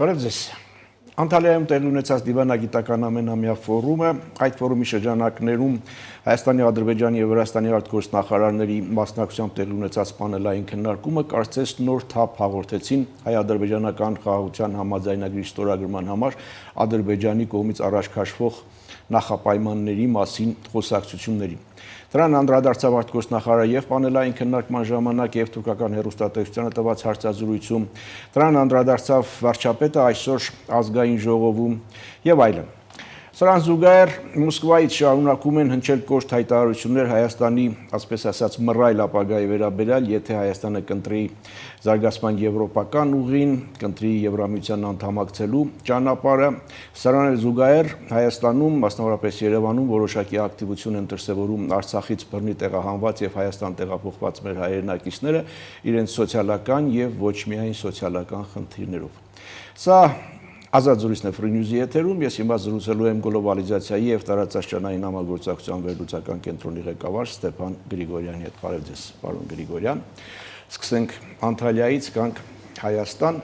Բարև ձեզ։ Անտալիայում տեղի ունեցած դիվանագիտական ամենամյա ֆորումը, այդ ֆորումի շրջանակներում Հայաստանի, Ադրբեջանի եւ Վրաստանի արտգործնախարարների մասնակցությամբ տեղի ունեցած պանելային քննարկումը կարծես նոր թափ հաղորդեցին հայ-ադրբեջանական խաղաղության համաձայնագրի ստորագրման համար Ադրբեջանի կողմից առաջ քաշվող նախապայմանների մասին խոսակցություններին։ Դրան անդրադարձավ արտգործնախարարը եւ պանելային քննարկման ժամանակ եւ թուրքական հեռուստատեսությանը տված հարցազրույցում, դրան անդրադարձավ վարչապետը այսօր ազգային ժողովում եւ այլն։ Սրան զուգահեռ Մոսկվայից շարունակում են հնչել կոշտ հայտարարություններ Հայաստանի, ասպես ասած, մռայլ ապագայի վերաբերյալ, եթե Հայաստանը կընտրի զարգացման եվրոպական ուղին, կընտրի Եվրամիության անդամակցելու ճանապարհը, սրան էլ զուգահեռ Հայաստանում, մասնավորապես Երևանում որոշակի ակտիվություն են դրսևորում Արցախից բռնի տեղահանված եւ Հայաստան տեղափոխված մեր հայրենակիցները իրենց սոցիալական եւ ոչ միայն սոցիալական խնդիրներով։ Սա Ազատ զրույցն է Free News-ի եթերում, ես հիմա զրուցելու եմ գլոբալիզացիայի եւ տարածաշրջանային համագործակցության վերլուծական կենտրոնի ղեկավար Ստեփան Գրիգորյանի հետ։ Բարև ձեզ, պարոն Գրիգորյան։ Սկսենք Անտալիայից, գանք Հայաստան։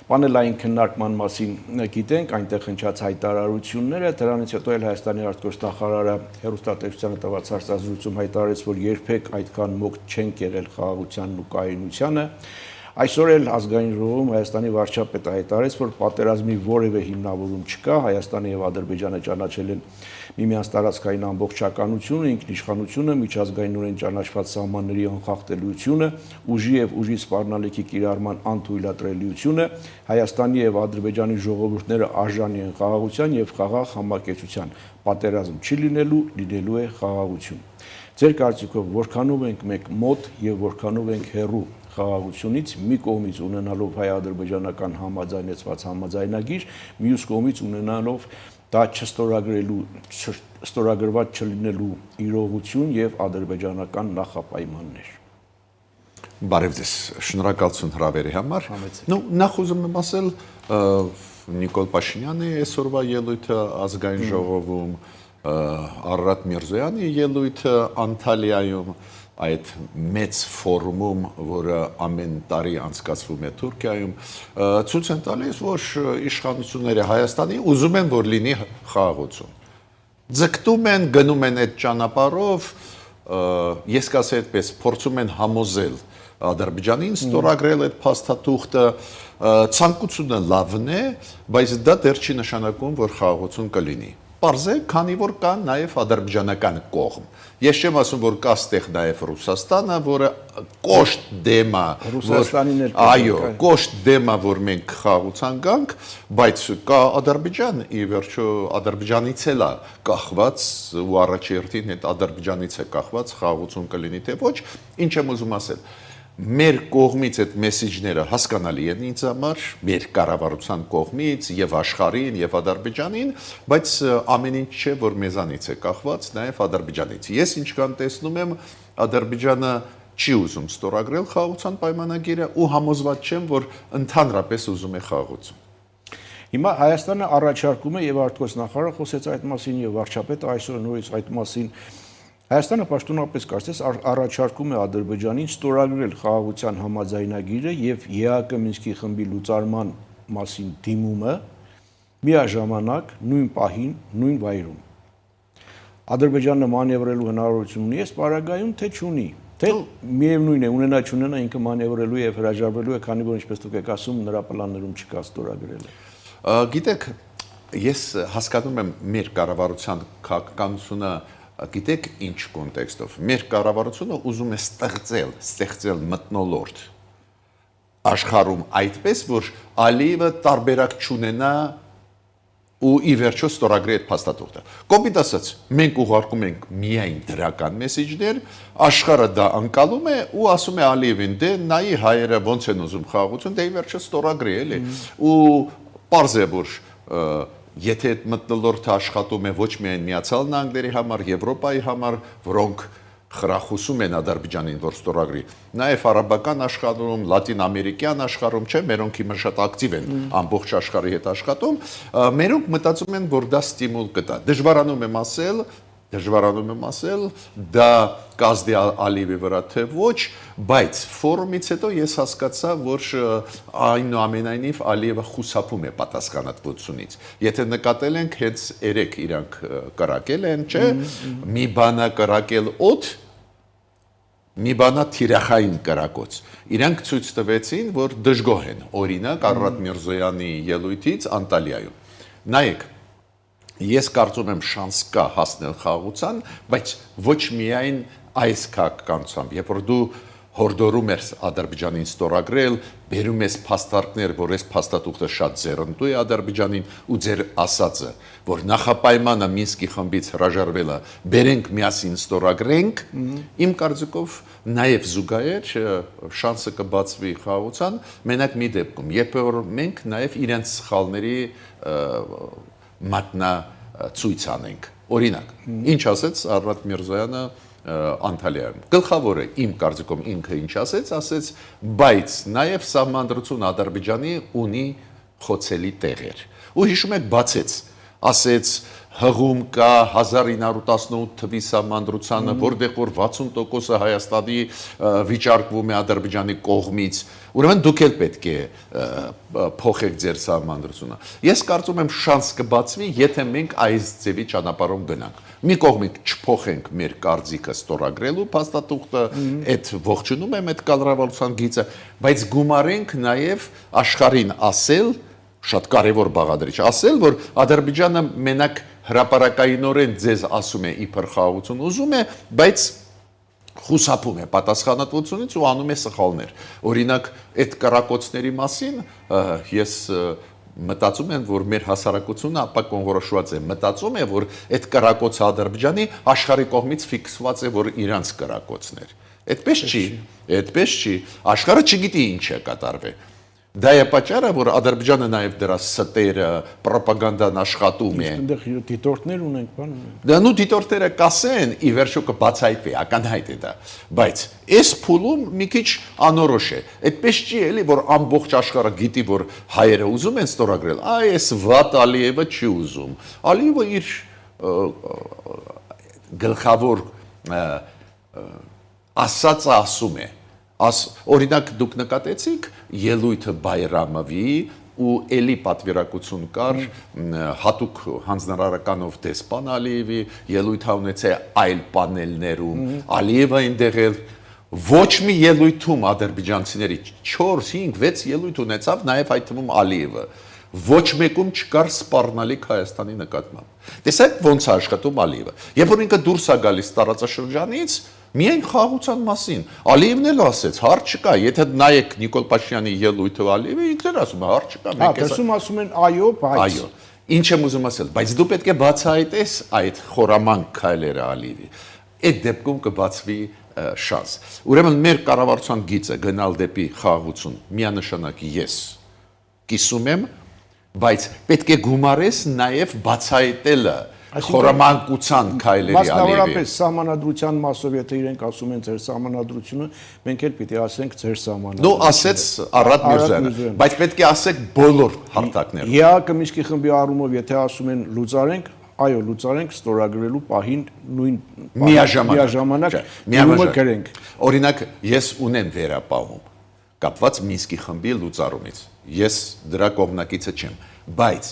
Պանելային քննարկման մասին գիտենք, այնտեղ հնչած հայտարարությունները, դրանից հետո էլ Հայաստանի արտգործնախարարը հեռուստատեսությանը տված հարցազրույցում հայտարարեց, որ երբեք այդքան մոտ չենք եղել խաղաղությանն ու կայունությանը։ Այսօր էլ ազգային ժողովում Հայաստանի վարչապետը հայտարարեց, որ պատերազմի որևէ հիմնավորում չկա, Հայաստանը եւ Ադրբեջանը ճանաչել են միմյանց տարածքային ամբողջականությունը, ինքնիշխանությունը, միջազգայինորեն ճանաչված սահմանների անխախտելիությունը, ուժի եւ ուժի սպառնալիքի կիրառման անթույլատրելիությունը, Հայաստանի եւ Ադրբեջանի ժողովուրդները արժանի են խաղաղության եւ խաղաղ համակեցության, պատերազմ չի լինելու է խաղաղություն։ Ձեր կարծիքով որքանով ենք մենք մոտ եւ որքանով ենք հեռու խաղաղությունից, մի կողմից ունենալով հայ-ադրբեջանական համաձայնեցված համաձայնագիր, մյուս կողմից ունենալով դա չստորագրված չլինելու իրողություն եւ ադրբեջանական նախապայմաններ։ Բարև ձեզ, շնորհակալություն հրավերի համար։ Նախ ուզում եմ ասել Նիկոլ Փաշինյանի այսօրվա ելույթը ազգային ժողովում, Արարատ Միրզոյանի ելույթը Անտալիայում, այդ մեծ ֆորումում, որը ամեն տարի անցկացվում է Թուրքիայում, ցույց են տալիս, որ իշխանությունները Հայաստանի ուզում են, որ լինի խաղաղություն։ Ձգտում են, գնում են այդ ճանապարհով, ես կասեի այդպես, փորձում են համոզել Ադրբեջանին ստորագրել այդ փաստաթուղթը, ցանկությունը լավն է, բայց դա դեռ չի նշանակում, որ խաղաղություն կլինի։ Պարզ է, քանի որ կա նաև ադրբեջանական կողմ։ Ես չեմ ասում, որ կա ստեղ նաև Ռուսաստանը, որը կոշտ դեմ է, այո, կոշտ դեմ է, որ մենք խաղաղության գանք, բայց կա Ադրբեջան, ի վերջո Ադրբեջանից էլ է կախված ու առաջերտին այդ Ադրբեջանից է կախված խաղաղություն կլինի թե ոչ, ինչ եմ ուզում ասել։ Մեր կողմից այդ մեսեջները հասկանալի են ինձ համար, մեր կառավարության կողմից եւ աշխարհին եւ Ադրբեջանին, բայց ամեն ինչ չէ, որ մեզանից է կախված, նաեւ Ադրբեջանից։ Ես ինչքան տեսնում եմ, Ադրբեջանը չի ուզում ստորագրել խաղաղության պայմանագիրը ու համոզված չեմ, որ ընդհանրապես ուզում է խաղաղություն։ Հիմա Հայաստանը առաջարկում է եւ արտգործնախարարը խոսեց այդ մասին եւ վարչապետը այսօր նորից այդ մասին Հայաստանը պաշտոնապես կարծես առաջարկում է Ադրբեջանին ստորագրել խաղաղության համաձայնագիրը եւ ԵԱԿ Մինսկի խմբի լուծարման մասին դիմումը միաժամանակ նույն պահին, նույն վայրում։ Ադրբեջանը մանևրելու հնարավորություն ունի այս պարագայում, թե չունի։ Թե միևնույն է, ունենա չունենա ինքը մանևրելու եւ հրաժարվելու է, քանի որ ինչպես դուք եք ասում, նրա պլաններում չկա ստորագրելը։ Գիտեք, ես հասկանում եմ մեր կառավարության քաղաքականությունը Գիտեք ինչ կոնտեքստով, մեր կառավարությունը ուզում է ստեղծել մթնոլորտ աշխարհում այդպես, որ Ալիևը տարբերակ չունենա ու ի վերջո ստորագրի այդ փաստաթուղթը։ Կոպիտ ասած, մենք ուղարկում ենք միայն դրական մեսեջներ, աշխարհը դա անցալում է ու ասում է Ալիևին, դե նայի հայերը ոնց են ուզում խաղաղություն, դե ի վերջո ստորագրի էլի։ Ու պարզ է, որ Եթե այդ մթնոլորտը աշխատում է ոչ միայն Միացյալ Նահանգների համար, Եվրոպայի համար, որոնք խրախուսում են Ադրբեջանին, որ ստորագրի, նաև արաբական աշխարհում, լատին ամերիկյան աշխարհում, չէ, մերոնք հիմա շատ ակտիվ են ամբողջ աշխարհի հետ աշխատում, մերոնք մտածում են, որ դա ստիմուլ կտա։ Դժվարանում եմ ասել, դա կազդի Ալիևի վրա թե ոչ, բայց ֆորումից հետո ես հասկացա, որ այնուամենայնիվ Ալիևը խուսափում է պատասխանատվությունից։ Եթե նկատել ենք, հենց երեք իրանք կրակել են, չէ, մի բանա կրակել օդ, մի բանա թիրախային կրակոց։ Իրանք ցույց տվեցին, որ դժգոհ են, օրինակ Արարատ Միրզոյանի ելույթից Անտալիայում։ Նայեք, ես կարծում եմ շանս կա հասնել խաղաղության, բայց ոչ միայն այս քաղաքականությամբ, երբ որ դու հորդորում ես Ադրբեջանին ստորագրել, բերում ես փաստարկներ, որ այս փաստաթուղթը շատ ձեռնտու է Ադրբեջանին ու ձեր ասածը, որ նախապայմանը Մինսկի խմբից հրաժարվելը, բերենք միասին ստորագրենք, իմ կարծիքով նաև զուգահեռ շանսը կբացվի խաղաղության, մենակ մի դեպքում, երբ որ մենք նաև իրենց սխալների մատնացույց անենք։ Օրինակ, ինչ ասեց Արարատ Միրզոյանը Անտալիայում։ Գլխավորը իմ կարծիքով ինքը ինչ ասեց, բայց նաև սահմանադրություն Ադրբեջանի ունի խոցելի տեղեր։ Ու հիշում եք, բացեց, ասեց հղում կա 1918 թվի սահմանադրությանը, որտեղ որ 60%-ը Հայաստանի վիճարկվում է Ադրբեջանի կողմից, ուրեմն դուք էլ պետք է փոխեք ձեր սահմանադրությունը։ Ես կարծում եմ շանս կբացվի, եթե մենք այս ձևի ճանապարհով գնանք։ Մի կողմից չփոխենք մեր կարծիքը ստորագրելու փաստաթուղթը, այդ ողջունում եմ այդ կառավարության գիծը, բայց գումարենք նաև աշխարհին ասել, շատ կարևոր բաղադրիչ, ասել, որ Ադրբեջանը մենակ հրապարակայինորեն ձեզ ասում է իբր խաղաղություն ուզում է, բայց խուսափում է պատասխանատվությունից ու անում է սխալներ։ Օրինակ, այդ կրակոցների մասին ես մտածում եմ, որ մեր հասարակությունը ապակոնորոշված է, մտածում է, որ այդ կրակոցը Ադրբեջանի աշխարհի կողմից ֆիքսված է, որ իրանց կրակոցներ։ Այդպես չի, աշխարհը չգիտի ինչ է կատարվել։ Դա է պատճառը, որ Ադրբեջանը նաև դրա ստերը, ռոպագանդան աշխատում է։ Այնտեղ դիտորդներ ունենք, բան ունենք։ Դա նու դիտորդները կասեն, ի վերջո կբացայտվի, ակնհայտ է դա, բայց այս փուլում մի քիչ անորոշ է։ Այդպես չի էլի, որ ամբողջ աշխարհը գիտի, որ հայերը ուզում են ստորագրել, այս վատ Ալիևը չի ուզում։ Ալիևը իր գլխավոր ասածը ասում է։ Օրինակ դուք նկատեցիք ելույթը Բայրամովի ու էլի պատվիրակություն կար հատուկ հանձնարարականով դեսպան Ալիևի ելույթ ունեցել այլ պանելներում Ալիևը այնտեղ ոչ մի ելույթում ադրբեջանցիների 4, 5, 6 ելույթ ունեցավ նաև այդ թվում Ալիևը ոչ մեկում չկար սպառնալիք Հայաստանի նկատմամբ տեսեք ոնց է աշխատում Ալիևը երբ որ ինքը դուրս է գալիս տարածաշրջանից միայն խաղաղության մասին Ալիևն էլ ասեց հարց չկա եթե նայեք Նիկոլ Փաշինյանի ելույթը Ալիևը ինքն էլ ասում է հարց չկա մենք ասում են այո բայց այո ինչ եմ ուզում ասել բայց դու պետք է բացահայտես այդ խորամանկ քայլերը Ալիևի այդ դեպքում կբացվի շանս ուրեմն մեր կառավարության գիծը գնալ դեպի խաղաղություն միանշանակ ես կիսում եմ բայց պետք է գումարես նաև բացահայտելը խորամանկության քայլերի Ալիևի մասնավորապես սահմանադրության մասով եթե իրենք ասում են ձեր սահմանադրությունը մենք էլ պիտի ասենք ձեր սահմանադրությունը նո ասեց Արարատ Միրզոյանը բայց պետք է ասեք բոլոր հարթակները ԵԱԿ Մինսկի խմբի առումով եթե ասում են լուծարենք այո լուծարենք ստորագրելու պահին նույն միաժամանակ գրենք օրինակ ես ունեմ վերապահում կապված Մինսկի խմբի լուծարումից ես դրա կողմնակիցը չեմ բայց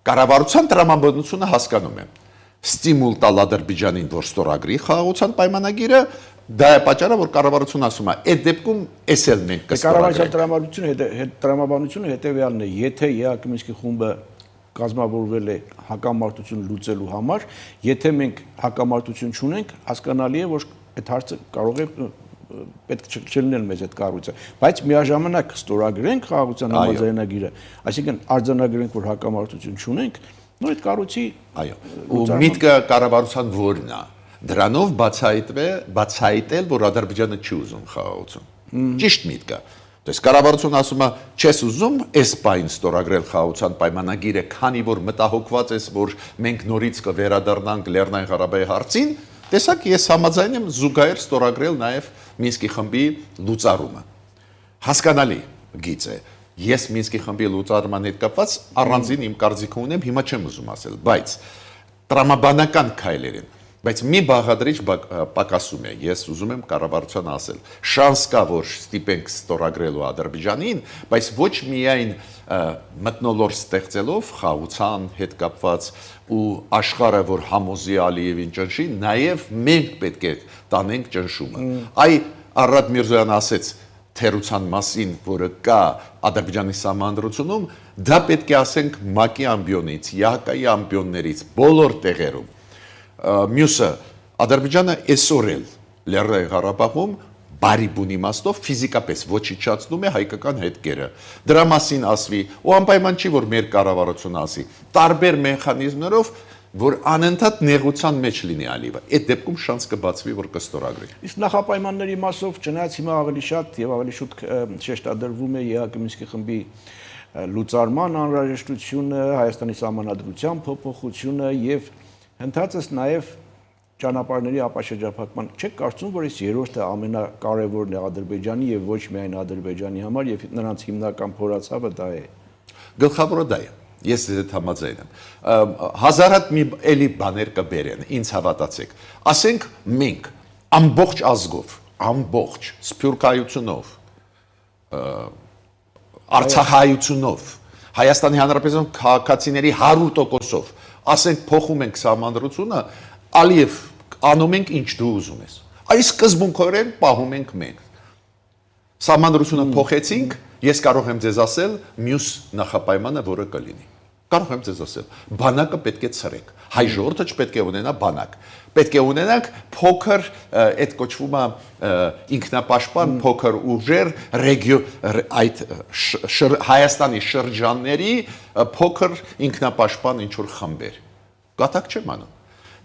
կառավարության տրամաբանությունը հասկանում եմ ստիմուլ տալ Ադրբեջանին որ ստորագրի խաղաղության պայմանագիրը դա է պատճառը որ կառավարությունը ասում է այդ դեպքում էս էլ մենք կստորագրենք տրամաբանությունը հետեւյալն է եթե ԵԱԿ Մինսկի խումբը կազմավորվել է հակամարտություն լուծելու համար եթե մենք հակամարտություն չունենք հասկանալի է որ այդ հարցը կարող է պետք չլինել մեզ այդ կառույցը բայց միաժամանակ ստորագրենք խաղաղության համաձայնագիրը այսինքն արձանագրենք որ հակամարտություն չունենք նոր այդ կառույցի այո ու միտքը կառավարության որն է դրանով բացահայտել որ Ադրբեջանը չի ուզում խաղաղություն ճիշտ միտքը Դες կառավարությունը ասում է չես ուզում այս պայն ստորագրել խաղաղության պայմանագիրը քանի որ մտահոգված ես որ մենք նորից կվերադառնանք Լեռնային Ղարաբաղի հարցին տեսակ ես համաձայն եմ զուգահեռ ստորագրել նաև Մինսկի խմբի լուծարումը հասկանալի գիծ է ես Մինսկի խմբի լուծարման հետ կապված առանձին իմ կարծիքը ունեմ հիմա չեմ ուզում ասել բայց տրամաբանական քայլերին Բայց մի բաղադրիչ պակասում է, ես ուզում եմ կառավարության ասել, շանս կա, որ ստիպենք ստորագրելու Ադրբեջանին, բայց ոչ միայն մթնոլորտ ստեղծելով խաղաղության հետ կապված ու աշխարհը, որ համոզի Ալիևին ճնշի, նաև մենք պետք է տանենք ճնշումը։ Այ Արադ Միրզոյանը ասեց թերության մասին, որը կա Ադրբեջանի սահմանադրությունում, դա պետք է ասենք ՄԱԿ-ի ամբիոնից, ՀԿ-ի ամբիոններից, բոլոր տեղերում։ Մյուսը Ադրբեջանը այսօր էլ Լեռնային Ղարաբաղում բարի բուն իմաստով ֆիզիկապես ոչնչացնում է հայկական հետքերը։ Դրա մասին ասվի, ու անպայման չի, որ մեր կառավարությունը ասի, տարբեր մեխանիզմներով, որ անընդհատ նեղության մեջ լինի Ալիևը։ Այդ դեպքում շանս կբացվի, որ կստորագրի։ Իսկ նախապայմանների մասով չնայած հիմա ավելի շատ եւ ավելի շուտ շեշտադրվում է ԵԱՀԿ Մինսկի խմբի լուծարման անհրաժեշտությունը, Հայաստանի սահմանադրության փոփոխությունը եւ Հնդածս նաև ճանապարհների ապաշրջափակման չեք կարծում, որ այս երրորդը ամենակարևորն է Ադրբեջանի եւ ոչ միայն Ադրբեջանի համար եւ նրանց հիմնական փորացավը դա է։ Գլխավորը դա է։ Ես դեռ համաձայն եմ։ Հազարատ մի էլի բաներ կբերեն, ինձ հավատացեք։ Ասենք մենք ամբողջ ազգով, ամբողջ սփյուռքայությունով, արցախայությունով, Հայաստանի Հանրապետության քաղաքացիների 100%-ով ասենք փոխում ենք սահմանադրությունը, Ալիև անում ենք ինչ դու ուզում ես։ Այս սկզբունքորեն պահում ենք մենք։ Սահմանադրությունը փոխեցինք, ես կարող եմ ձեզ ասել մյուս նախապայմանը, որը կլինի։ Կարող եմ ձեզ ասել, բանակը պետք է ցրեք։ Հայ ժողովուրդը չպետք է ունենա բանակ։ Պետք է ունենանք փոքր, այդ կոչվում է ինքնապաշտպան փոքր ուժեր, այդ Հայաստանի շրջանների փոքր ինքնապաշտպան ինչ որ խմբեր։ Կատակ չեմ անում։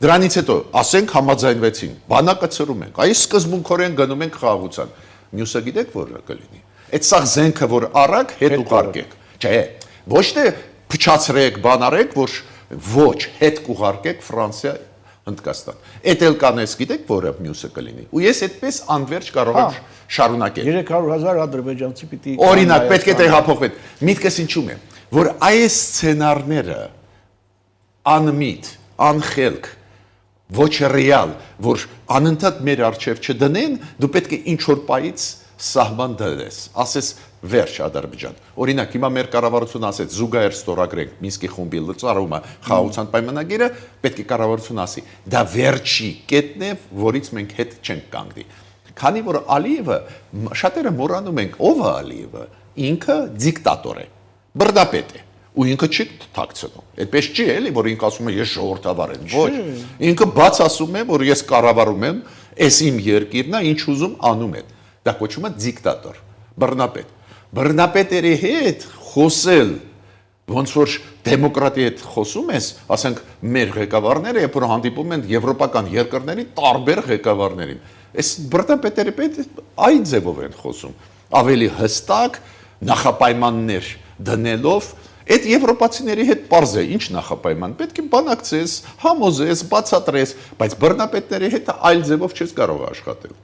Դրանից հետո ասենք համաձայնվեցին, բանակը ցրում ենք։ Այս սկզբունքորեն գնում ենք խաղաղության։ Մյուսը գիտեք որը կլինի։ Այդ սաղ զենքը որ առակ հետ ուղարկեք։ Չէ, ոչ թե փչացրեք, բան արեք, որ ոչ հետ կուղարկեք Ֆրանսիա, Հնդկաստան։ Էդ էլ կանես, գիտեք որը մյուսը կլինի։ Ու ես այդպես անverջ կարող եմ շարունակել։ 300,000 ադրբեջանցի պիտի օրինակ պետք է տեղափոխվեն։ Միտքս ինչու՞մ է, որ այս սցենարները անմիտ, անխելք, ոչ ռեալ, որ անընդհատ մեր առջև չդնեն, դու պետք է ինչ որ պայից սահման դրես, ասես վերջ Ադրբեջան։ Օրինակ հիմա մեր կառավարությունը ասեց զուգահեռ ստորագրենք Մինսկի խումբի լուծարումը խաղաղության պայմանագիրը, պետք է կառավարությունը ասի, դա վերջի կետն է, որից մենք հետ չենք կանգնի։ Քանի որ Ալիևը շատերը մոռանում են, ով է Ալիևը, ինքը դիկտատոր է, բռնապետ է, ու ինքը չի թաքցնում։ Այդպես չի էլի, որ ինքը ասում է ես ժողովրդավար եմ, ոչ։ Ինքը բաց ասում է, որ ես կառավարում եմ, այս իմ երկիրն է, ինչ ուզում անում եմ։ Դա կոչվում է դիկտատոր, բռնապետ։ Բռնապետերի հետ խոսել, ոնց որ դեմոկրատի հետ խոսում ես, ասենք մեր ղեկավարները, երբ որ հանդիպում են եվրոպական երկրների տարբեր ղեկավարներին, այս բռնապետերի հետ այդ ձևով են խոսում, ավելի հստակ նախապայմաններ դնելով, այդ եվրոպացիների հետ պարզ է, ինչ նախապայման, պետք է բանակցես, համոզես, բացատրես, բայց բռնապետների հետ այլ ձևով չես կարող աշխատել։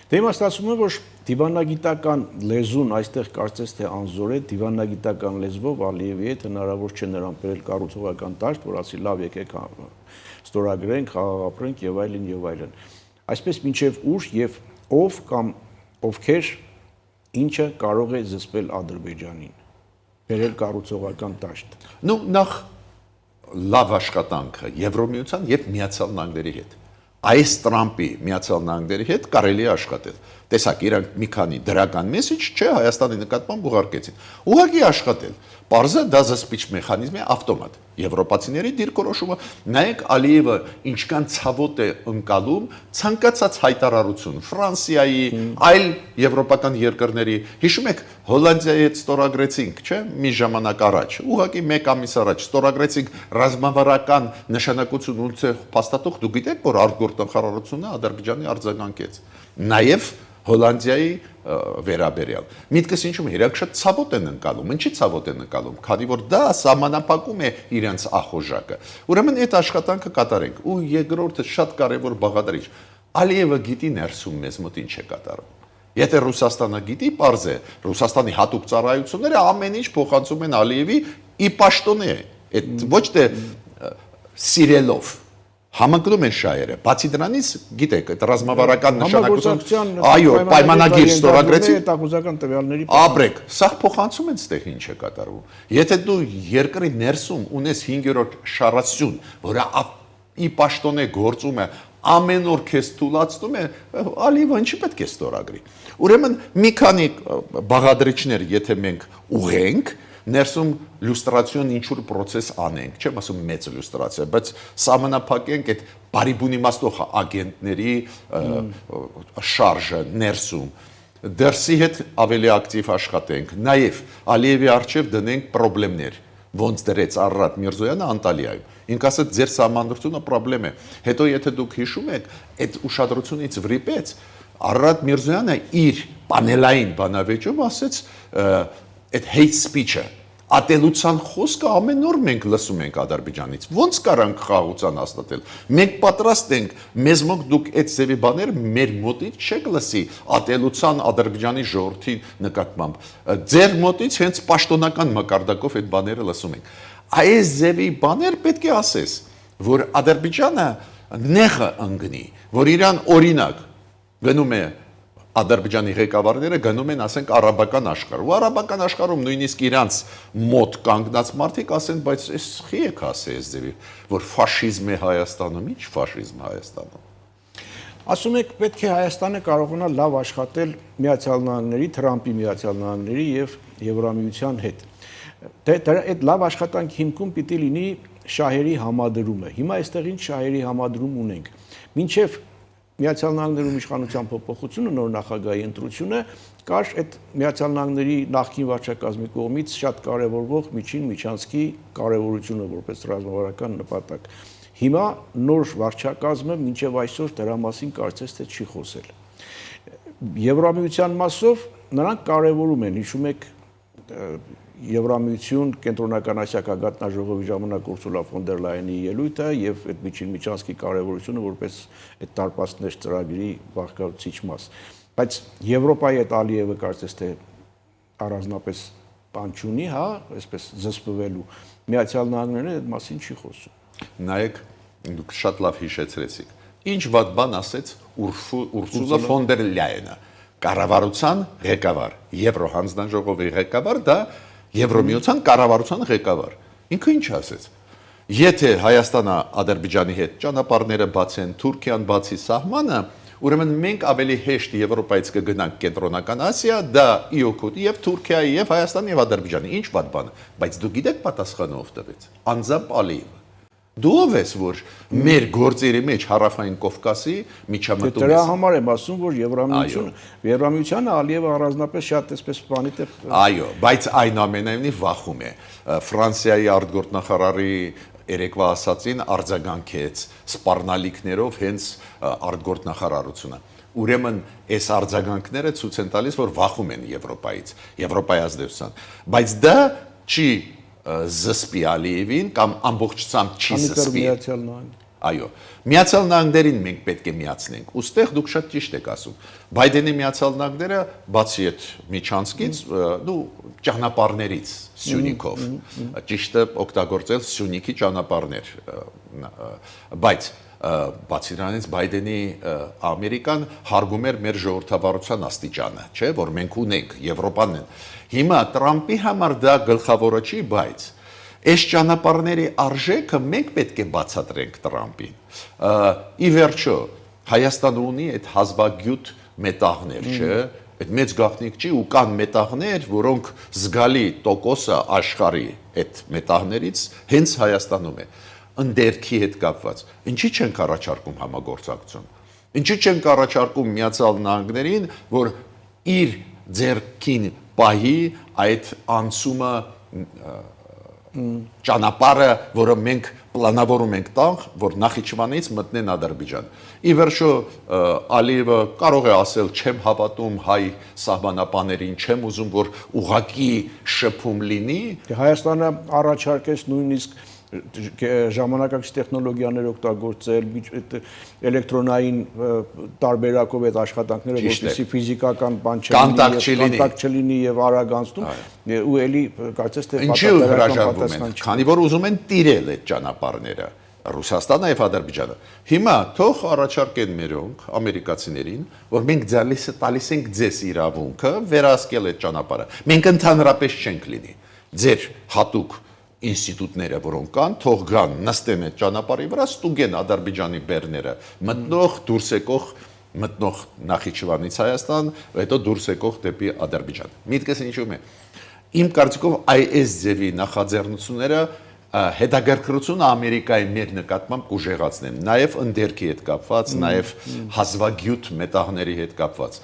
Դե իմաստացում է, որ դիվանագիտական լեզուն այստեղ կարծես թե անզոր է, դիվանագիտական լեզվով Ալիևի հետ հնարավոր չէ նրան բերել կառուցողական դաշտ, որ ասի լավ եկեք ստորագրենք, խաղաղ ապրենք եւ այլն եւ այլն։ Այսպես մինչեւ ուր եւ ով կամ ովքեր ինչը կարող է զսպել Ադրբեջանին, բերել կառուցողական դաշտ։ Ну նախ լավ աշխատանքը Եվրոմիության եւ Միացյալ Նահանգների հետ։ Այս Տրամպի Միացյալ Նահանգների հետ կարելի է աշխատել։ Տեսակ, իրանք մի քանի դրական մեսեջ չէ Հայաստանի նկատմամբ ուղարկեցին։ Ուղղակի աշխատել։ Պարզը դա զսպիչ մեխանիզմ է ավտոմատ։ Եվրոպացիների դիրքորոշումը, նայեք Ալիևը ինչքան ցավոտ է ընկալում ցանկացած հայտարարություն Ֆրանսիայի, այլ եվրոպական երկրների։ Հիշում եք Հոլանդիայի հետ ստորագրեցինք, չէ՞, մի ժամանակ առաջ։ Ուղղակի 1 ամիս առաջ ստորագրեցինք ռազմավարական նշանակություն ունեցող փաստաթուղթ, դու գիտեք, որ արտգործնախարարությունը Ադրբեջանի արձագանքեց։ Նաև Հոլանդիայի վերաբերյալ։ Միտքս ինչու՞մ է, իրենք շատ ցավոտ են ընկալում, ինչի ցավոտ են ընկալում, քանի որ դա սահմանափակում է իրենց ախոժակը։ Ուրեմն այդ աշխատանքը կատարենք։ Ու երկրորդը շատ կարևոր բաղադրիչ։ Ալիևը գիտի ներսում մեզ մոտ ինչ է կատարում։ Եթե Ռուսաստանը գիտի, պարզ է, Ռուսաստանի հատուկ ծառայությունները ամեն ինչ փոխանցում են Ալիևի ի պաշտոնե, այդ ոչ թե սիրելով, Համընկնում են շահերը։ Բացի դրանից, գիտեք, այդ ռազմավարական Համագործակցության այո, պայմանագիր ստորագրեցին, հետախուզական տվյալների Աբրեք, սա փոխանցում են ստեղ ինչ է կատարվում։ Եթե դու երկրի ներսում ունես 5-րդ շարասյուն, որը ի պաշտոնե գործում է, ամեն օր քեզ թուլացնում է, Ալիևը ինչի պետք է ստորագրի։ Ուրեմն մի քանի բաղադրիչներ, եթե մենք ուղենք, ներսում լյուստրացիոն ինչ-որ process անենք, չեմ ասում մեծ լյուստրացիա, բայց սահմանափակենք այդ բարիբուն իմաստող ագենտների շարժը ներսում, դրսի հետ ավելի ակտիվ աշխատենք, նաև Ալիևի առջև դնենք խնդիրներ, ոնց դրեց Արարատ Միրզոյանը Անտալիայում։ Ինք ասաց ձեր սահմանադրությունը խնդրեմ է։ Հետո եթե դուք հիշում եք, այդ ուշադրությունից վրիպեց Արարատ Միրզոյանը իր պանելային բանավեճում ասեց այդ hate speech-ը ատելության խոսքը ամեն օր մենք լսում ենք Ադրբեջանից։ Ոնց կարանք խաղաղության հաստատել։ Մենք պատրաստ ենք, մեզ մոտ դուք այդ ծևի բաները մեր մոտից չեք լսի ատելության Ադրբեջանի ժողովրդի նկատմամբ։ Ձեր մոտից հենց պաշտոնական մակարդակով այդ բաները լսում ենք։ Այս ձևի բաներ պետք է ասես, որ Ադրբեջանը նեղը ընկնի, որ իրան օրինակ գնում է Ադրբեջանի ղեկավարները գնում են, ասենք, արաբական աշխարհ։ Ու արաբական աշխարհում նույնիսկ իրանց մոտ կանգնած մարդիկ ասեն, բայց այս խի եք ասել այս ձևի, որ ֆաշիզմ է Հայաստանում, ի՞նչ ֆաշիզմ Հայաստանում։ Ասում եք, պետք է Հայաստանը կարողանա լավ աշխատել Միացյալ Նահանգների, Թրամփի Միացյալ Նահանգների եւ Եվրամիության հետ։ Այդ լավ աշխատանքի հիմքում պիտի լինի շահերի համադրումը։ Հիմա այստեղ ինչ շահերի համադրում ունենք։ Մինչև Միացյալ Նահանգներում իշխանության փոփոխությունը, նոր նախագահի ընտրությունը կար այդ Միացյալ Նահանգների նախկին վարչակազմի կողմից շատ կարևորվող միջին միջանցքի կարևորությունը որպես ռազմավարական նպատակ։ Հիմա նոր վարչակազմը մինչև այսօր դրա մասին կարծես թե չի խոսել։ Եվրամիության մասով նրանք կարևորում են, հիշում եք Եվրամիություն կենտրոնական Ասիա գագաթնաժողովի ժամանակ Ուրսուլա ֆոն դեր Լայենի ելույթը եւ այդ միջին միջանցքի կարևորությունը որպես այդ տարպասներ ծրագրի բաղկացուցիչ մաս։ Բայց Եվրոպայի այդ Ալիևը կարծես թե առանձնապես բան չունի, հա, այսպես զսպվելու։ Միացյալ Նահանգները այդ մասին չի խոսում։ Նայեք, դուք շատ լավ հիշեցրեցիք։ Ինչ վատ բան ասեց Ուրսուլա ֆոն դեր Լայենը, կառավարության ղեկավար, Եվրոհանձնաժողովի ղեկավար, դա Եվրոմիության կառավարության ղեկավար։ Ինքը ինչ ասեց։ Եթե Հայաստանը Ադրբեջանի հետ ճանապարհները բացեն, Թուրքիան բացի սահմանը, ուրեմն մենք ավելի հեշտ Եվրոպայից կգնանք կենտրոնական Ասիա, դա իօքուտ եւ Թուրքիայի եւ Հայաստանի եւ Ադրբեջանի։ Ինչ վատ բան։ Բայց դու գիտեք պատասխանը ով տվեց։ Անձամբ Ալիևը։ Դու ով ես, որ մեր գործերի մեջ Հարավային Կովկասի միջամտում ես։ Դրա համար եմ ասում, որ Եվրամիությանը Ալիևը առանձնապես շատ այսպես բանի տեղ։ Այո, բայց այնուամենայնիվ վախում է։ Ֆրանսիայի արտգործնախարարի երեկվա ասածին արձագանքեց սպառնալիքներով հենց արտգործնախարարությունը։ Ուրեմն այս արձագանքները ցույց են տալիս, որ վախում են Եվրոպայից, Եվրոպայի ազդեցության։ Բայց դա չի զսպի Ալիևին կամ ամբողջությամբ չի զսպի։ Այո, Միացյալ Նահանգներին մենք պետք է միացնենք։ Ոստեղ դուք շատ ճիշտ եք ասում։ Բայդենի Միացյալ Նահանգները բացի այդ միջանցքից, ճանապարհներից Սյունիքով, ճիշտը օգտագործել Սյունիքի ճանապարհներ, բայց բացի դրանից Բայդենի Ամերիկան հարգում էր մեր ժողովրդավարության աստիճանը, չէ՞, որ մենք ունենք, Եվրոպան են։ Հիմա Տրամփի համար դա գլխավորը չի, բայց այս ճանապարհների արժեքը մենք պետք է բացատրենք Տրամփին։ Ի վերջո Հայաստանը ունի այդ հազվագյուտ մետաղներ, չէ՞, այդ մեծ գաղտնիք չի ու կան մետաղներ, որոնք զգալի տոկոսը աշխարհի այդ մետաղներից հենց Հայաստանում է, ընդերքի հետ կապված։ Ինչի չենք առաջարկում համագործակցություն։ Ինչի չենք առաջարկում Միացյալ Նահանգներին, որ իր ձեռքին պահի այդ անցումը ճանապարհը, որը մենք պլանավորում ենք տանք, որ Նախիջևանից մտնեն Ադրբեջան։ Ի վերջո Ալիևը կարող է ասել չեմ հավատում հայ սահմանապաներին, չեմ ուզում որ ուղակի շփում լինի։ Հայաստանը առաջարկեց նույնիսկ ժամանակակից տեխնոլոգիաներ օգտագործել, էլեկտրոնային տարբերակով այդ աշխատանքները, որպեսզի ֆիզիկական բան կոնտակտ չլինի եւ արագ անցնում, ու էլի կարծես թե ինչի հրաժարվում են, քանի որ ուզում են տիրել այդ ճանապարհները։ Ռուսաստանը եւ Ադրբեջանը։ Հիմա թող առաջարկեն մերոնք ամերիկացիներին, որ մենք տալիս ենք ձեզ իրավունքը վերահսկել այդ ճանապարհը։ Մենք ընդհանրապես չենք լինի։ Ձեր հատուկ ինստիտուտները, որոնք կան, թող գան նստեն այդ ճանապարհի վրա, ստուգեն Ադրբեջանի բեռները, մտնող դուրս եկող մտնող Նախիջևանից Հայաստան, հետո դուրս եկող դեպի Ադրբեջան։ Միտքս ինչու՞մ է։ Իմ կարծիքով այս ձևի նախաձեռնությունները հետագարկրությունը Ամերիկայի մեր նկատմամբ կուժեղացնեն, նաև ընդերքի հետ կապված, նաև հազվագյուտ մետաղների հետ կապված։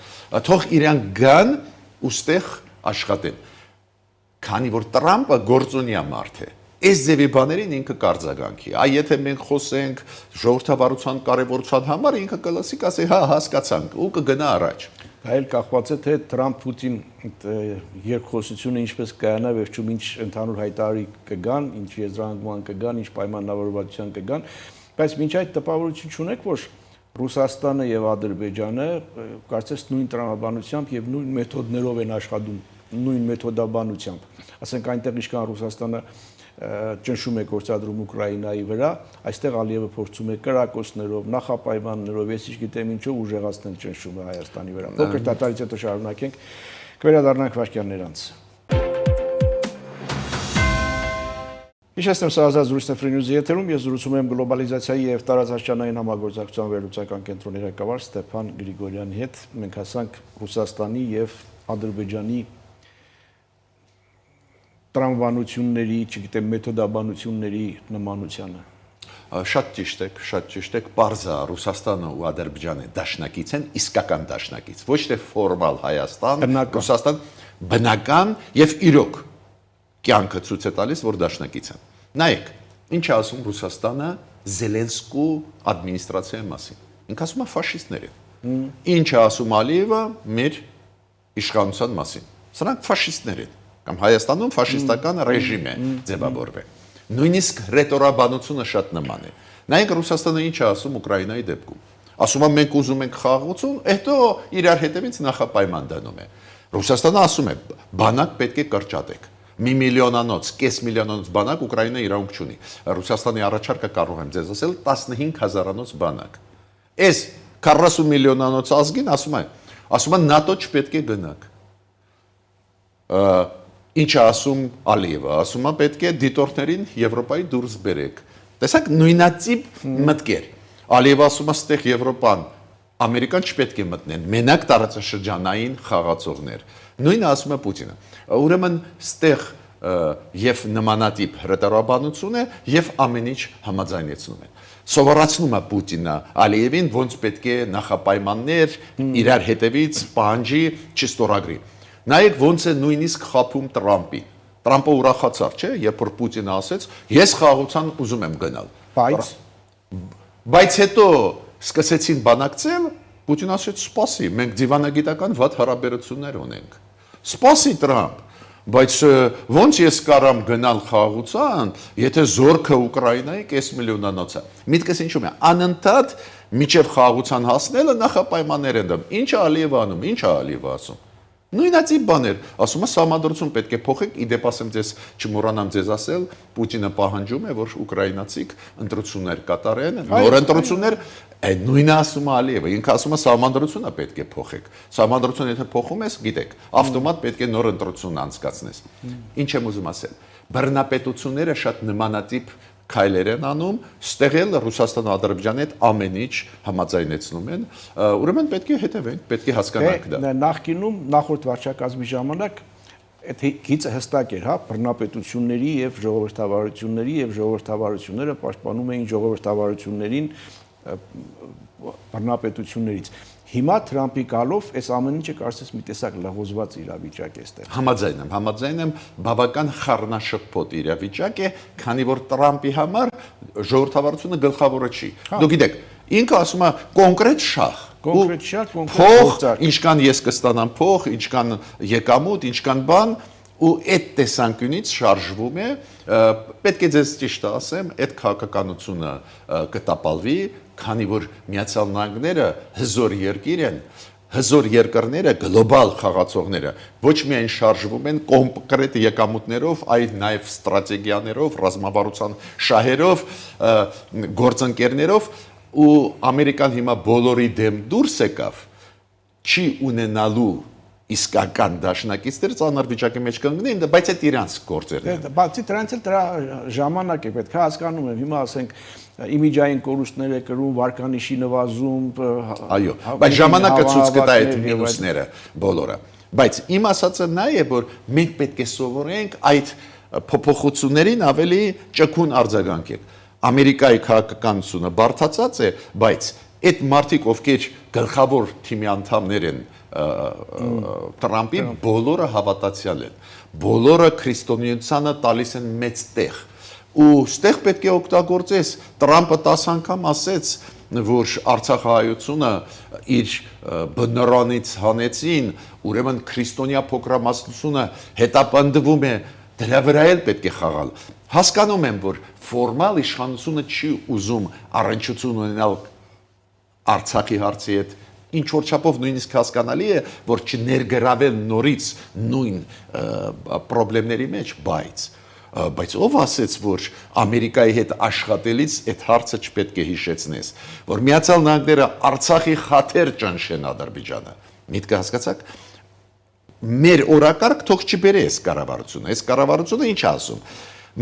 Թող իրանք գան ու ստեղ աշխատեն։ Քանի որ Տրամպը գործունյա մարդ է, այս ձևի բաներին ինքը կարձագանքի։ Եթե մենք խոսենք ժողովրդավարության կարևորության համար, ինքը կլսի կասի, հա, հասկացանք ու կգնա առաջ։ Այլ կախված է թե Թրամփ-Պուտին երկխոսությունը ինչպես կայանա վերջում ինչ ընդհանուր հայտարարի կգան, ինչ եզրահանգման կգան, ինչ պայմանավորվածության կգան, բայց մինչ այդ տպավորություն չունեք, որ Ռուսաստանը եւ Ադրբեջանը կարծես նույն տրամաբանությամբ եւ նույն մեթոդներով են աշխատում, նույն մեթոդաբանությամբ։ Ասենք այնտեղ ինչքան Ռուսաստանը ճնշում է գործադրում Ուկրաինայի վրա, այստեղ Ալիևը փորձում է կրակոցներով, նախապայմաններով, ես ինչ գիտեմ ինչով ուժեղացնել ճնշումը Հայաստանի վրա։ Փոքր դատարից հետո շարունակենք, կվերադառնանք վարքյաններ անց։ Հիշեցնեմ, սա ազատ զրույցն է Free News-ի եթերում, ես զրուցում եմ գլոբալիզացիայի եւ տարածաշրջանային համագործակցության վերլուծական կենտրոնի ղեկավար Ստեփան Գրիգորյանի հետ։ Մենք հասանք Ռուսաստանի եւ Ադրբեջանի տրամաբանությունների, չգիտեմ, մեթոդաբանությունների նմանությանը։ Շատ ճիշտ եք, պարզա Ռուսաստանը ու Ադրբեջանը դաշնակից են, իսկական դաշնակից, ոչ թե ֆորմալ Հայաստան, Ռուսաստան բնական եւ իրոք կյանքը ցույց է տալիս, որ դաշնակից են։ Նայեք, ինչ է ասում Ռուսաստանը Զելենսկու ադմինիստրացիայի մասին։ Ինքը ասում է ֆաշիստներ են։ Ինչ է ասում Ալիևը մեր իշխանության մասին։ Սրանք ֆաշիստներ են։ Կամ Հայաստանում ֆաշիստական ռեժիմ է ձևավորվել։ Նույնիսկ ռետորաբանությունը շատ նման է։ Նայեք Ռուսաստանը ինչ է ասում Ուկրաինայի դեպքում։ Ասում է մենք ուզում ենք խաղաղություն, հետո իրար հետևից նախապայման դնում է։ Ռուսաստանը ասում է բանակ պետք է կրճատեք։ Մի միլիոնանոց, կես միլիոնանոց բանակ Ուկրաինա իրավունք չունի։ Ռուսաստանի առաջարկը կարող եմ ձեզ ասել 15000-անոց բանակ։ Այս 40 միլիոնանոց ազգին ասում է ՆԱՏՕ չպետք է գնաք։ Ինչ է ասում Ալիևը, ասում է պետք է դիտորդներին Եվրոպայի դուրս բերեք։ Տեսակ նույնատիպ մտքեր։ Ալիևը ասում է ստեղ Եվրոպան, Ամերիկան չպետք է մտնեն, մենակ տարածաշրջանային խաղացողներ։ Նույնը ասում է Պուտինը։ Ուրեմն ստեղ եւ նմանատիպ հրետորաբանություն է եւ ամեն ինչ համաձայնեցնում են։ Սովորացնում է Պուտինը Ալիևին ոնց պետք է նախապայմաններ իրար հետևից պահանջի չստորագրի։ Նայեք ոնց է նույնիսկ խափում Տրամպի։ Տրամպը ուրախացավ, չէ, երբ որ Պուտինը ասեց, ես խաղաղության ուզում եմ գնալ։ Բայց հետո սկսեցին բանակցել, Պուտինը ասեց, սպասի, մենք դիվանագիտական վատ հարաբերություններ ունենք։ Սպասի Տրամպ, բայց ոնց ես կարամ գնալ խաղաղության, եթե զորքը Ուկրաինայի կես միլիոնանոց է։ Միտքս ինչու՞մ է։ Անընդհատ միջև խաղաղության հասնելը նախապայմաններ են դնում։ Ինչ է Ալիևը անում, ինչ է Ալիևը ասում։ Նույնատիպ բաներ, ասում է սահմանադրություն պետք է փոխեք, իդեպ ասեմ ձեզ չմոռանամ ձեզ ասել, Պուտինը պահանջում է, որ ուկրաինացիք ընտրություններ կատարեն, նոր ընտրություններ, այդ նույնը ասում է Ալիևը, ինքը ասում է սահմանադրությունը պետք է փոխեք։ Սահմանադրությունը եթե փոխում ես, գիտեք, ավտոմատ պետք է նոր ընտրություն անցկացնես։ Ինչ եմ ուզում ասել։ Բռնապետությունները շատ նմանատիպ քայլեր են անում, ստեղել Ռուսաստան Ադրբեջանի հետ ամեն ինչ համաձայնեցնում են, ուրեմն պետք է հետևենք, պետք է հասկանանք դա։ Նախկինում նախորդ վարչակազմի ժամանակ այդ գիծը հստակ էր, հա, բռնապետությունների եւ ժողովրդավարությունների եւ ժողովրդավարությունները պաշտպանում էին ժողովրդավարություններին բռնապետություններից։ Հիմա Թրամփի գալով այս ամեն ինչը կարծես մի տեսակ լղոզված իրավիճակ է ստեղ։ Համաձայն եմ, բավական խառնաշփոթ իրավիճակ է, քանի որ Տրամփի համար ժողովրդավարությունը գլխավորը չի։ Դուք գիտեք, ինքը ասում է կոնկրետ շահ, փող, ինչքան ես կստանամ փող, ինչքան եկամուտ, ինչքան բան, ու այդ տեսանկյունից շարժվում է, պետք է ձեզ ճիշտ ասեմ, այդ քաղաքականությունը կտապալվի, քանի որ Միացյալ Նահանգները հզոր երկիր են, հզոր երկրները, գլոբալ խաղացողները ոչ միայն շարժվում են կոնկրետ եկամուտներով, այլ նաև ստրատեգիաներով, ռազմավարության շահերով, գործընկերներով ու Ամերիկան հիմա բոլորի դեմ դուրս եկավ, չի ունենալու իսկական դաշնակիցներ ծանր վիճակի մեջ կընկնեն, բայց այդ իրանց գործերն են։ Բացի դրանից էլ դրա ժամանակ է պետք է հասկանում եմ, հիմա ասենք իմիջային կորուստներ է կրում, վարկանիշի նվազում, այո, բայց ժամանակը ցույց կտա այդ մինուսները բոլորը։ Բայց իմ ասածը նա է, որ մենք պետք է սովորենք այդ փոփոխություններին ավելի ճկուն արձագանքել։ Ամերիկայի քաղաքականությունը բարդացած է, բայց այդ մարդիկ, ովքեր գլխավոր թիմի անդամներ են Տրամպի, բոլորը հավատացյալ են, բոլորը քրիստոնեությանը տալիս են մեծ տեղ, ու ստեղ պետք է օգտագործես։ Տրամպը 10 անգամ ասեց, որ Արցախահայությունը իր բնորանից հանեցին, ուրեմն քրիստոնյա փոքրամասնությունը հետապնդվում է, դրա վրա էլ պետք է խաղալ։ Հասկանում եմ, որ ֆորմալ իշխանությունը չի ուզում առնչություն ունենալ Արցախի հարցի հետ, ինչ որ չափով նույնիսկ հասկանալի է, որ չներգրավել նորից նույն խնդիրների մեջ, բայց ով ասեց, որ Ամերիկայի հետ աշխատելիս այդ հարցը չպետք է հիշեցնես, որ Միացյալ Նահանգները Արցախի խաթեր ճնշեն Ադրբեջանը։ Միտքը հասկացաք։ Մեր օրակարգ թող չբերի այս կառավարությունը։ Այս կառավարությունը ինչ ասում։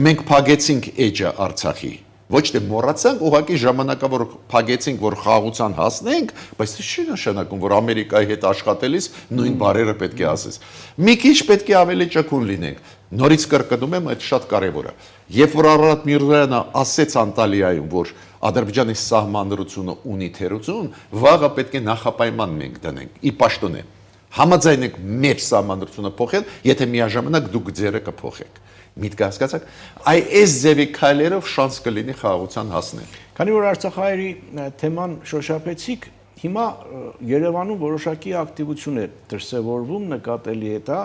Մենք փակեցինք էջը Արցախի։ Ոչ թե մոռացանք, ուղղակի ժամանակավոր փակեցինք, որ խաղաղության հասնենք, բայց դա չի նշանակում, որ Ամերիկայի հետ աշխատելիս նույն բարերը պետք է ասես։ Մի քիչ պետք է ավելի ճկուն լինենք։ Նորից կրկնում եմ, այդ շատ կարևոր է։ Երբ որ Արարատ Միրզոյանը ասեց Անտալիայում, որ Ադրբեջանի սահմանադրությունը ունի թերություն, վաղը պետք է նախապայման մենք դնենք։ Ի պաշտոնե համաձայնենք մեր սահմանադրությունը փոխել, եթե միաժամանակ դուք ձերը կփոխեք։ Միտքը հասկացաք, այս ձևի քայլերով շանս կլինի խաղաղության հասնել։ Քանի որ Արցախահայերի թեման շոշափեցիք, հիմա Երևանում որոշակի ակտիվություն է դրսևորվում, նկատելի է դա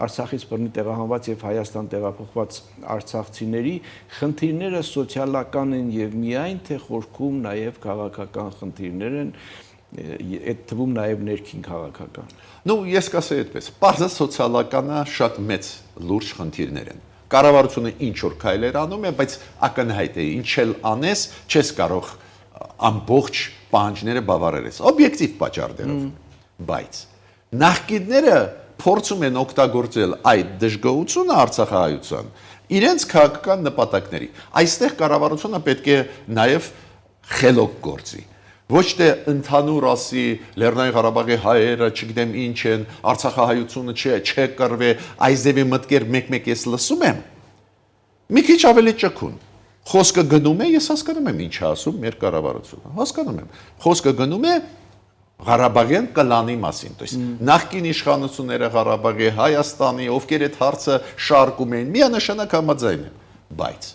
Արցախից բռնի տեղահանված եւ Հայաստան տեղափոխված արցախցիների խնդիրները սոցիալական են եւ միայն թե խորքում նաեւ քաղաքական խնդիրներ են, այդ թվում նաեւ ներքին քաղաքական։ Ну, ես կասեի այդպես, բարձր սոցիալականը շատ մեծ լուրջ խնդիրներ են։ Կառավարությունը ինչ որ քայլեր անում է, բայց ակնհայտ է, ինչ էլ անես, չես կարող ամբողջ պահանջները բավարարել, օբյեկտիվ պատճառներով։ Բայց նախկինները փորձում են օգտագործել այդ դժգոհությունը Արցախահայության իրենց քաղաքական նպատակների։ Այստեղ կառավարությունը պետք է նաև խելոք գործի։ Ոչ թե ընդհանուր ասի Լեռնային Ղարաբաղի հայերը, չգիտեմ ինչ են, Արցախահայությունը չէ կռվե, այս ձևի մտքեր մեկ-մեկ ես լսում եմ։ Մի քիչ ավելի ճկուն։ Խոսքը գնում է, ես հասկանում եմ ինչ ասում մեր կառավարությունը։ Հասկանում եմ։ Խոսքը գնում է Ղարաբաղյան կլանի մասին, то есть նախկին իշխանությունները Ղարաբաղի, Հայաստանի, ովքեր այդ հարցը շարքում էին, միանշանակ համաձայն են, բայց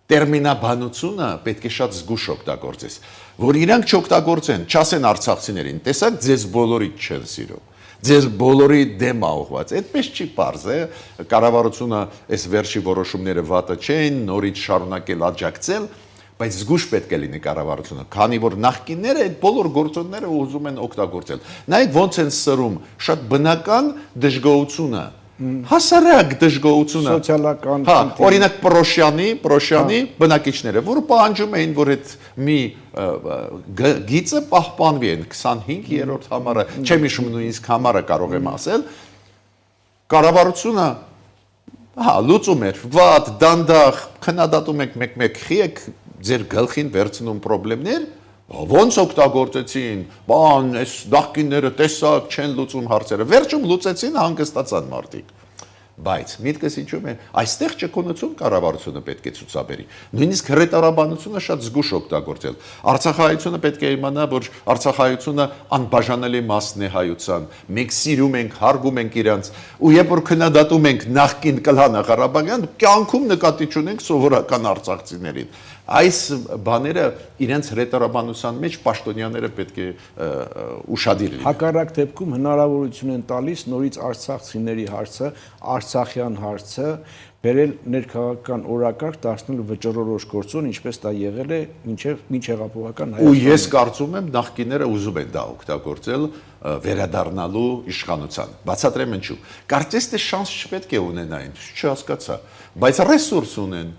տերմինաբանությունը պետք է շատ զգուշ օգտագործես, որ իրանք չօգտագործեն, չասեն արցախցիներին, տեսակ ձեզ բոլորիդ չեն սիրում, ձեզ բոլորի դեմ աղված, այդպես չի պարզ է, կառավարությունը այս վերջի որոշումները վատը չեն, նորից շարունակել աջակցել, բայց զգուշ պետք է լինի կառավարությունը, քանի որ նախկինները այդ բոլոր գործոնները ուզում են օգտագործել։ Նայեք ոնց են սրում շատ բնական դժգոհությունը, հասարակ դժգոհությունը, սոցիալական, օրինակ Պրոշյանի բնակիչները, որը պահանջում էին, որ այդ մի գիծը պահպանվի են 25-րդ համարը, չեմ հիշում նույնիսկ համարը կարող եմ ասել, կառավարությունը լուծում էր, վատ, դանդաղ, քննադատում եք մեկ-մեկ խիեք, ձեր գլխին վերցնում խնդիրներ, ոնց օգտագործեցին, բան, այս նախկինները տեսակ չեն լուծում հարցերը, վերջում լուծեցին, հանգստացան մարդիկ։ Բայց միտքս ինչու՞մ է, այստեղ ճկունություն կառավարությունը պետք է ցուցաբերի։ Նույնիսկ հրետարաբանությունը շատ զգուշ օգտագործել։ Արցախահայությունը պետք է իմանա, որ Արցախահայությունը անբաժանելի մասն է հայության։ Մենք սիրում ենք, հարգում ենք իրանց, ու երբ որ քննադատում ենք նախկին կլանը Ղարաբաղյան, կյանքում նկատի չունենք սովորական արցախցիներին։ Այս բաները իրենց ռետորաբանության մեջ պաշտոնյաները պետք է ուշադիր լինեն։ Հակառակ դեպքում հնարավորություն են տալիս նորից արցախցիների հարցը, արցախյան հարցը բերել ներքաղաքական օրակարգ դարձնել վճռորոշ գործոն, ինչպես դա եղել է մինչ հեղափոխական Ու ես կարծում եմ նախկինները ուզում են դա օգտագործել վերադառնալու իշխանության։ Բացատրեմ ինչու։ Կարծես թե շանս չպետք է ունենային, չհասկացա, բայց ռեսուրս ունեն։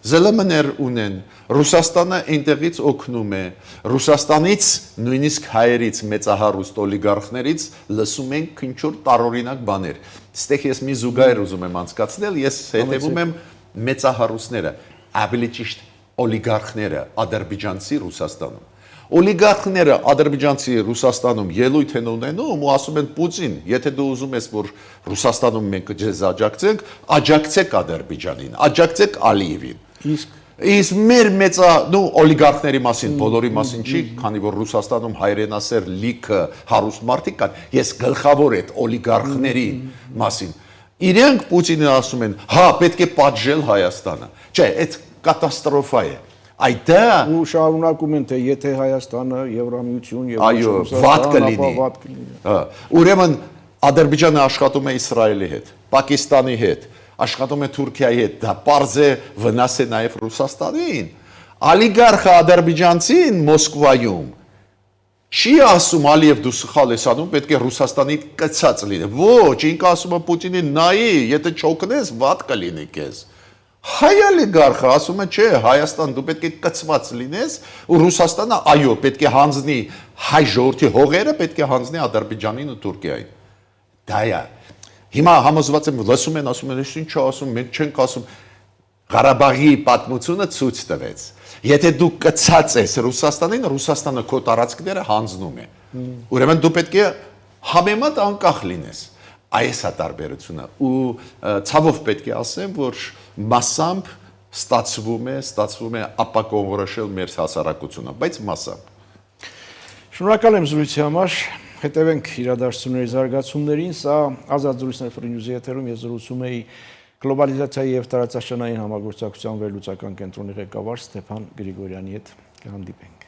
ԶԼՄ-ներ ունեն, Ռուսաստանը այնտեղից օգնում է, Ռուսաստանից նույնիսկ հայերից մեծահարուստ օլիգարխներից լսում ենք քնչուր տարօրինակ բաներ։ Այստեղ ես մի զուգահեռ ուզում եմ անցկացնել, ես հետևում եմ մեծահարուստները, ավելի ճիշտ օլիգարխները ադրբեջանցի Ռուսաստանում։ Օլիգարխները ադրբեջանցի Ռուսաստանում ելույթ են ունենում ու ասում են Պուտին, եթե դու ուզում ես, որ Ռուսաստանում մենք ձեզ աջակցենք, աջակցեք Ադրբեջանին, աջակցեք Ալիևին։ Իսկ մեր օլիգարխների մասին, բոլորի մասին չի, քանի որ Ռուսաստանում հայրենասեր լիքը հարուստ մարդիկ կան, ես գլխավոր այդ օլիգարխների մասին։ Իրենք Պուտինին ասում են, հա, պետք է պատժել Հայաստանը։ Չէ, այդ կատաստրոֆա է։ Այդ ու շարունակում են թե եթե Հայաստանը Եվրամիություն եւ այո, վատ կլինի։ Ուրեմն Ադրբեջանը աշխատում է Իսրայելի հետ, Պակիստանի հետ, աշխատում է Թուրքիայի հետ, դա պարզ է վնաս է նաև Ռուսաստանին։ Օլիգարխը ադրբեջանցին Մոսկվայում չի ասում Ալիև դու սխալ ես անում, պետք է Ռուսաստանի կցած լինի։ Ոչ, ինքը ասում է Պուտինին նայի, եթե չօգնես, վատ կլինի քեզ։ Հայ օլիգարխը ասում է, չէ, Հայաստան դու պետք է կցված լինես, ու Ռուսաստանը այո, պետք է հանձնի հայ ժողովրդի հողերը, պետք է հանձնի Ադրբեջանին ու Թուրքիային։ Դա է։ Հիմա համոզված եմ, լսում են, ասում են, ինչ ասում, մենք չենք ասում, Ղարաբաղի պատմությունը ցույց տվեց։ Եթե դու կցած ես Ռուսաստանին, Ռուսաստանը քո տարածքները հանձնում է։ Ուրեմն դու պետք է համեմատ անկախ լինես։ Այս է տարբերությունը ու ցավով պետք է ասեմ, որ մասամբ ստացվում է ապակողորոշել մեր հասարակությունը, բայց մասամբ։ Շնորհակալ եմ զրույցի համար, հետևենք իրադարձությունների զարգացումներին, սա Ազատ զրույցներ Free News-ի եթերում ես զրուցում էի գլոբալիզացիայի եւ տարածաշրջանային համագործակցության վերլուծական կենտրոնի ղեկավար Ստեփան Գրիգորյանի հետ, կհանդիպենք։